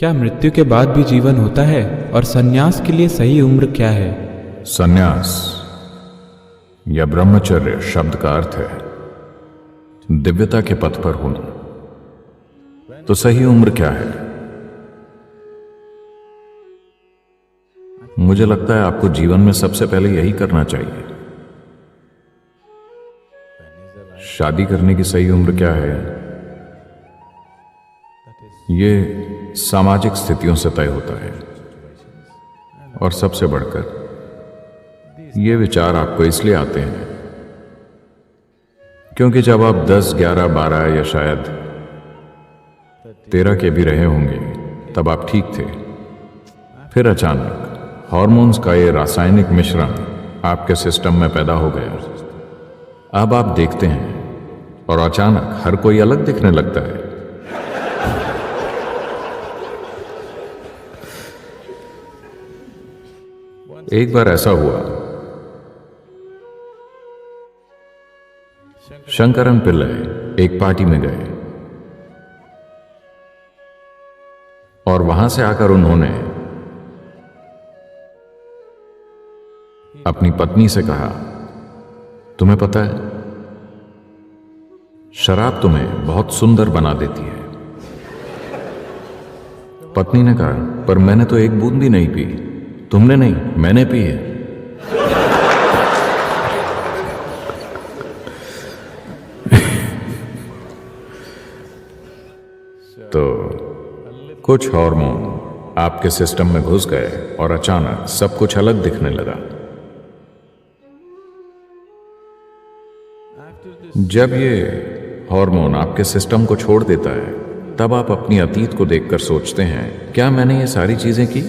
क्या मृत्यु के बाद भी जीवन होता है और संन्यास के लिए सही उम्र क्या है? संन्यास या ब्रह्मचर्य शब्द का अर्थ है दिव्यता के पथ पर होना। तो सही उम्र क्या है? मुझे लगता है आपको जीवन में सबसे पहले यही करना चाहिए। शादी करने की सही उम्र क्या है? ये सामाजिक स्थितियों से तय होता है। और सबसे बढ़कर ये विचार आपको इसलिए आते हैं क्योंकि जब आप 10, 11, 12 या शायद 13 के भी रहे होंगे तब आप ठीक थे। फिर अचानक हार्मोन्स का ये रासायनिक मिश्रण आपके सिस्टम में पैदा हो गया। अब आप देखते हैं और अचानक हर कोई अलग दिखने लगता है। एक बार ऐसा हुआ, शंकरन पिल्लई एक पार्टी में गए और वहां से आकर उन्होंने अपनी पत्नी से कहा, तुम्हें पता है शराब तुम्हें बहुत सुंदर बना देती है। पत्नी ने कहा, पर मैंने तो एक बूंद भी नहीं पी। तुमने नहीं, मैंने पी है। तो कुछ हार्मोन आपके सिस्टम में घुस गए और अचानक सब कुछ अलग दिखने लगा। जब ये हार्मोन आपके सिस्टम को छोड़ देता है तब आप अपनी अतीत को देखकर सोचते हैं, क्या मैंने ये सारी चीजें की?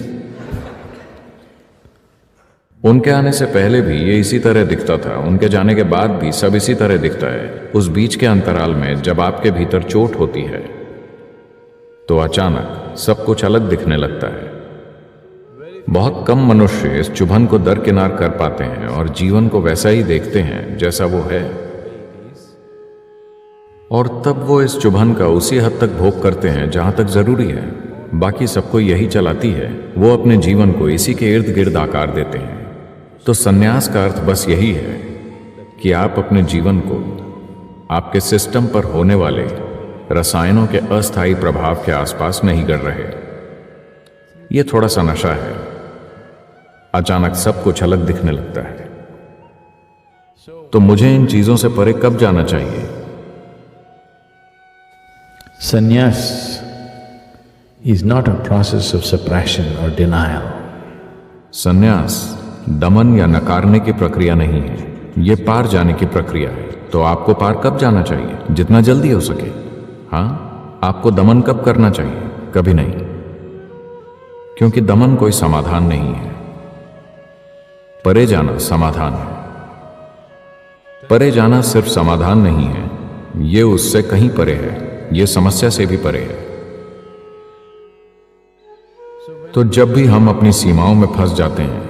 उनके आने से पहले भी ये इसी तरह दिखता था, उनके जाने के बाद भी सब इसी तरह दिखता है। उस बीच के अंतराल में जब आपके भीतर चोट होती है तो अचानक सब कुछ अलग दिखने लगता है। बहुत कम मनुष्य इस चुभन को दरकिनार कर पाते हैं और जीवन को वैसा ही देखते हैं जैसा वो है, और तब वो इस चुभन का उसी हद तक भोग करते हैं जहां तक जरूरी है। बाकी सबको यही चलाती है, वो अपने जीवन को इसी के इर्द गिर्द आकार देते हैं। तो संन्यास का अर्थ बस यही है कि आप अपने जीवन को आपके सिस्टम पर होने वाले रसायनों के अस्थायी प्रभाव के आसपास नहीं कर रहे। ये थोड़ा सा नशा है, अचानक सब कुछ अलग दिखने लगता है। तो मुझे इन चीजों से परे कब जाना चाहिए? Sannyas is not a process of suppression or denial. संन्यास दमन या नकारने की प्रक्रिया नहीं है, ये पार जाने की प्रक्रिया है। तो आपको पार कब जाना चाहिए? जितना जल्दी हो सके। हाँ, आपको दमन कब करना चाहिए? कभी नहीं, क्योंकि दमन कोई समाधान नहीं है। परे जाना समाधान है। परे जाना सिर्फ समाधान नहीं है, ये उससे कहीं परे है, ये समस्या से भी परे है। तो जब भी हम अपनी सीमाओं में फंस जाते हैं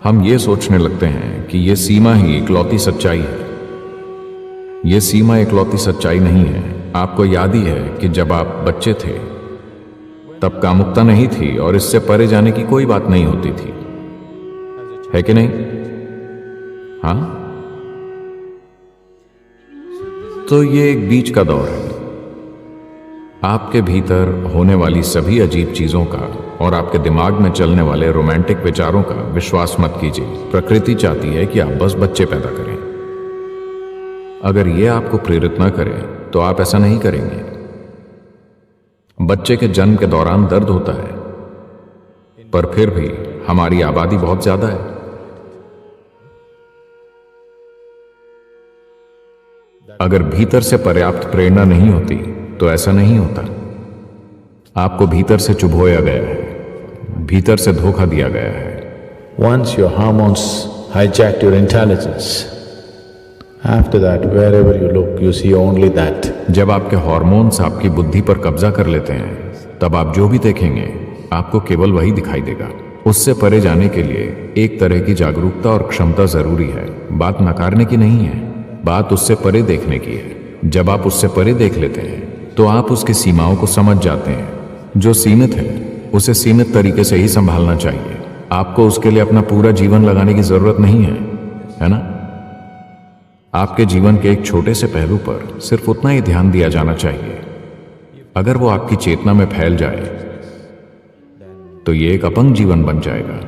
हम ये सोचने लगते हैं कि ये सीमा ही इकलौती सच्चाई है। ये सीमा इकलौती सच्चाई नहीं है। आपको याद ही है कि जब आप बच्चे थे तब कामुकता नहीं थी और इससे परे जाने की कोई बात नहीं होती थी, है कि नहीं? हाँ, तो ये एक बीच का दौर है। आपके भीतर होने वाली सभी अजीब चीजों का और आपके दिमाग में चलने वाले रोमांटिक विचारों का विश्वास मत कीजिए। प्रकृति चाहती है कि आप बस बच्चे पैदा करें। अगर यह आपको प्रेरित न करे तो आप ऐसा नहीं करेंगे। बच्चे के जन्म के दौरान दर्द होता है, पर फिर भी हमारी आबादी बहुत ज्यादा है। अगर भीतर से पर्याप्त प्रेरणा नहीं होती तो ऐसा नहीं होता। आपको भीतर से चुभोया गया है, भीतर से धोखा दिया गया है। Once your hormones hijacked your intelligence, after that, wherever you look, you see only that. जब आपके हार्मोन्स आपकी बुद्धि पर कब्जा कर लेते हैं तब आप जो भी देखेंगे आपको केवल वही दिखाई देगा। उससे परे जाने के लिए एक तरह की जागरूकता और क्षमता जरूरी है। बात नकारने की नहीं है, बात उससे परे देखने की है। जब आप उससे परे देख लेते हैं तो आप उसकी सीमाओं को समझ जाते हैं जो सीमित है उसे सीमित तरीके से ही संभालना चाहिए। आपको उसके लिए अपना पूरा जीवन लगाने की जरूरत नहीं है ना? आपके जीवन के एक छोटे से पहलू पर सिर्फ उतना ही ध्यान दिया जाना चाहिए। अगर वो आपकी चेतना में फैल जाए तो ये एक अपंग जीवन बन जाएगा।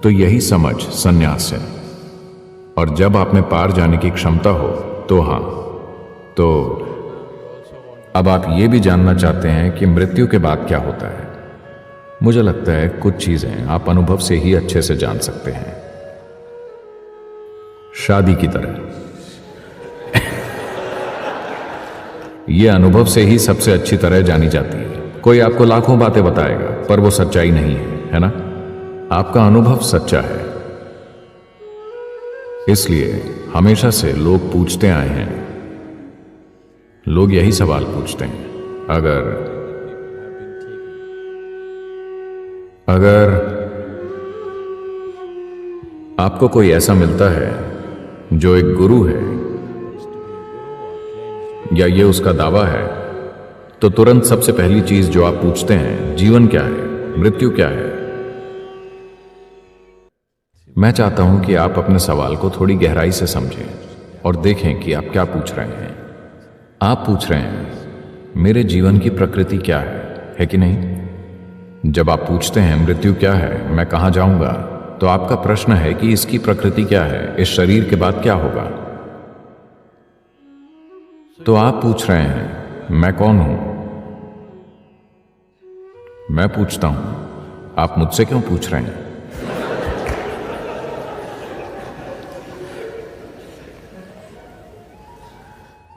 तो यही समझ संन्यास है। और जब आप में पार जाने की क्षमता हो तो हाँ, तो अब आप ये भी जानना चाहते हैं कि मृत्यु के बाद क्या होता है। मुझे लगता है कुछ चीजें आप अनुभव से ही अच्छे से जान सकते हैं, शादी की तरह। यह अनुभव से ही सबसे अच्छी तरह जानी जाती है। कोई आपको लाखों बातें बताएगा पर वो सच्चाई नहीं है ना? आपका अनुभव सच्चा है। इसलिए हमेशा से लोग पूछते आए हैं, लोग यही सवाल पूछते हैं, अगर आपको कोई ऐसा मिलता है जो एक गुरु है या ये उसका दावा है, तो तुरंत सबसे पहली चीज जो आप पूछते हैं, जीवन क्या है, मृत्यु क्या है? मैं चाहता हूं कि आप अपने सवाल को थोड़ी गहराई से समझें और देखें कि आप क्या पूछ रहे हैं। आप पूछ रहे हैं मेरे जीवन की प्रकृति क्या है कि नहीं? जब आप पूछते हैं मृत्यु क्या है, मैं कहां जाऊंगा, तो आपका प्रश्न है कि इसकी प्रकृति क्या है, इस शरीर के बाद क्या होगा। तो आप पूछ रहे हैं मैं कौन हूं? मैं पूछता हूं आप मुझसे क्यों पूछ रहे हैं?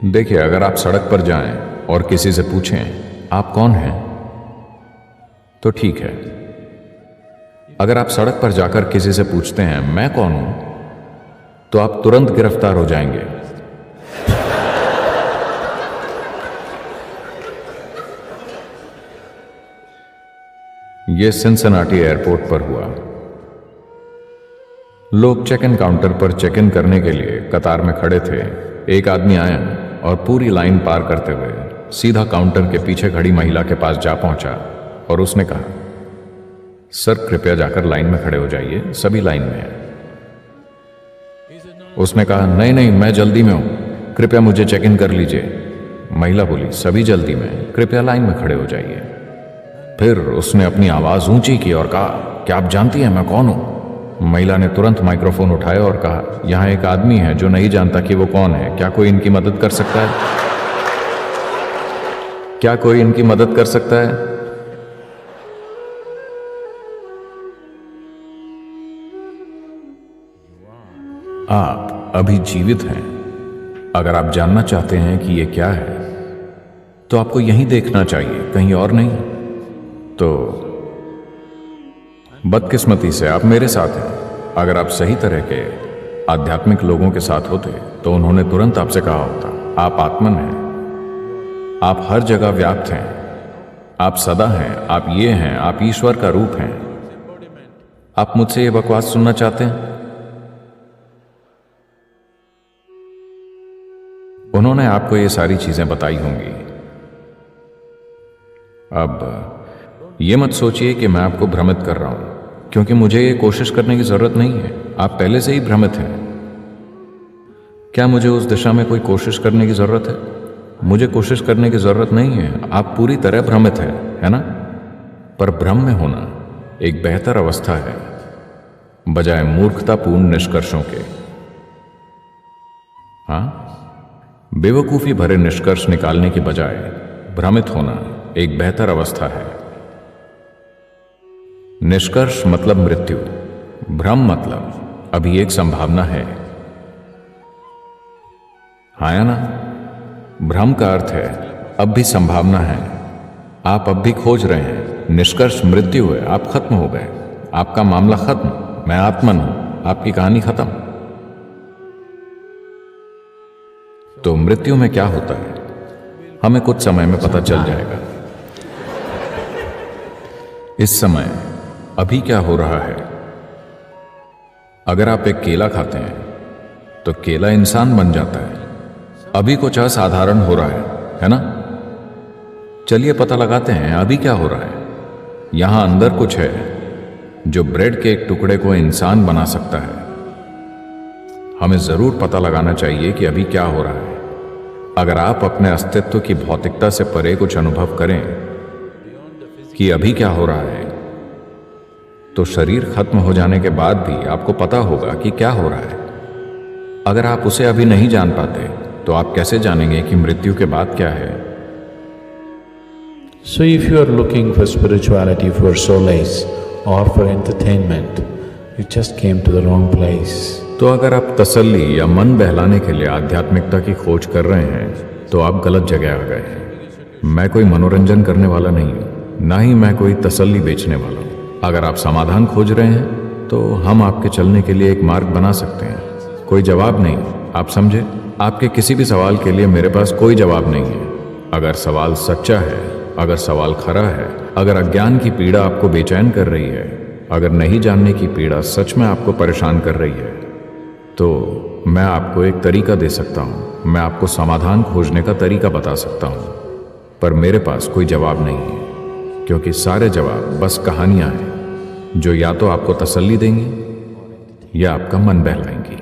देखिए, अगर आप सड़क पर जाएं और किसी से पूछें आप कौन हैं, तो ठीक है। अगर आप सड़क पर जाकर किसी से पूछते हैं मैं कौन हूं, तो आप तुरंत गिरफ्तार हो जाएंगे। यह सिनसिनाटी एयरपोर्ट पर हुआ। लोग चेक इन काउंटर पर चेक इन करने के लिए कतार में खड़े थे। एक आदमी आया और पूरी लाइन पार करते हुए सीधा काउंटर के पीछे खड़ी महिला के पास जा पहुंचा और उसने कहा, सर कृपया जाकर लाइन में खड़े हो जाइए, सभी लाइन में हैं। उसने कहा, नहीं नहीं, मैं जल्दी में हूं, कृपया मुझे चेक इन कर लीजिए। महिला बोली, सभी जल्दी में, कृपया लाइन में खड़े हो जाइए। फिर उसने अपनी आवाज ऊंची की और कहा, क्या आप जानती हैं मैं कौन हूं? महिला ने तुरंत माइक्रोफोन उठाया और कहा, यहां एक आदमी है जो नहीं जानता कि वो कौन है, क्या कोई इनकी मदद कर सकता है? क्या कोई इनकी मदद कर सकता है? आप अभी जीवित हैं। अगर आप जानना चाहते हैं कि ये क्या है, तो आपको यहीं देखना चाहिए, कहीं और नहीं। तो बदकिस्मती से आप मेरे साथ हैं। अगर आप सही तरह के आध्यात्मिक लोगों के साथ होते तो उन्होंने तुरंत आपसे कहा होता, आप आत्मन हैं, आप हर जगह व्याप्त हैं, आप सदा हैं, आप ये हैं, आप ईश्वर का रूप हैं। आप मुझसे ये बकवास सुनना चाहते हैं? उन्होंने आपको ये सारी चीजें बताई होंगी। अब ये मत सोचिए कि मैं आपको भ्रमित कर रहा हूं, क्योंकि मुझे ये कोशिश करने की जरूरत नहीं है। आप पहले से ही भ्रमित हैं। क्या मुझे उस दिशा में कोई कोशिश करने की जरूरत है? मुझे कोशिश करने की जरूरत नहीं है। आप पूरी तरह भ्रमित है ना? पर भ्रम में होना एक बेहतर अवस्था है, बजाय मूर्खतापूर्ण निष्कर्षों के। हाँ, बेवकूफी भरे निष्कर्ष निकालने की बजाय भ्रमित होना एक बेहतर अवस्था है। निष्कर्ष मतलब मृत्यु, भ्रम मतलब अभी एक संभावना है। हाँ या ना? भ्रम का अर्थ है अब भी संभावना है, आप अब भी खोज रहे हैं। निष्कर्ष मृत्यु है, आप खत्म हो गए, आपका मामला खत्म, मैं आत्मन हूं, आपकी कहानी खत्म। तो मृत्यु में क्या होता है हमें कुछ समय में पता चल जाएगा। इस समय अभी क्या हो रहा है? अगर आप एक केला खाते हैं तो केला इंसान बन जाता है। अभी कुछ असाधारण हो रहा है ना? चलिए पता लगाते हैं अभी क्या हो रहा है। यहां अंदर कुछ है जो ब्रेड के एक टुकड़े को इंसान बना सकता है। हमें जरूर पता लगाना चाहिए कि अभी क्या हो रहा है। अगर आप अपने अस्तित्व की भौतिकता से परे कुछ अनुभव करें कि अभी क्या हो रहा है, तो शरीर खत्म हो जाने के बाद भी आपको पता होगा कि क्या हो रहा है। अगर आप उसे अभी नहीं जान पाते तो आप कैसे जानेंगे कि मृत्यु के बाद क्या है? So if you are looking for spirituality for solace or for entertainment, you just came to the wrong place. तो अगर आप तसल्ली या मन बहलाने के लिए आध्यात्मिकता की खोज कर रहे हैं तो आप गलत जगह आ गए हैं। मैं कोई मनोरंजन करने वाला नहीं हूँ, ना ही मैं कोई तसल्ली बेचने वाला हूँ। अगर आप समाधान खोज रहे हैं तो हम आपके चलने के लिए एक मार्ग बना सकते हैं। कोई जवाब नहीं, आप समझे? आपके किसी भी सवाल के लिए मेरे पास कोई जवाब नहीं है। अगर सवाल सच्चा है, अगर सवाल खरा है, अगर अज्ञान की पीड़ा आपको बेचैन कर रही है, अगर नहीं जानने की पीड़ा सच में आपको परेशान कर रही है, तो मैं आपको एक तरीका दे सकता हूँ। मैं आपको समाधान खोजने का तरीका बता सकता हूँ, पर मेरे पास कोई जवाब नहीं है, क्योंकि सारे जवाब बस कहानियां हैं जो या तो आपको तसल्ली देंगी या आपका मन बहलाएंगी।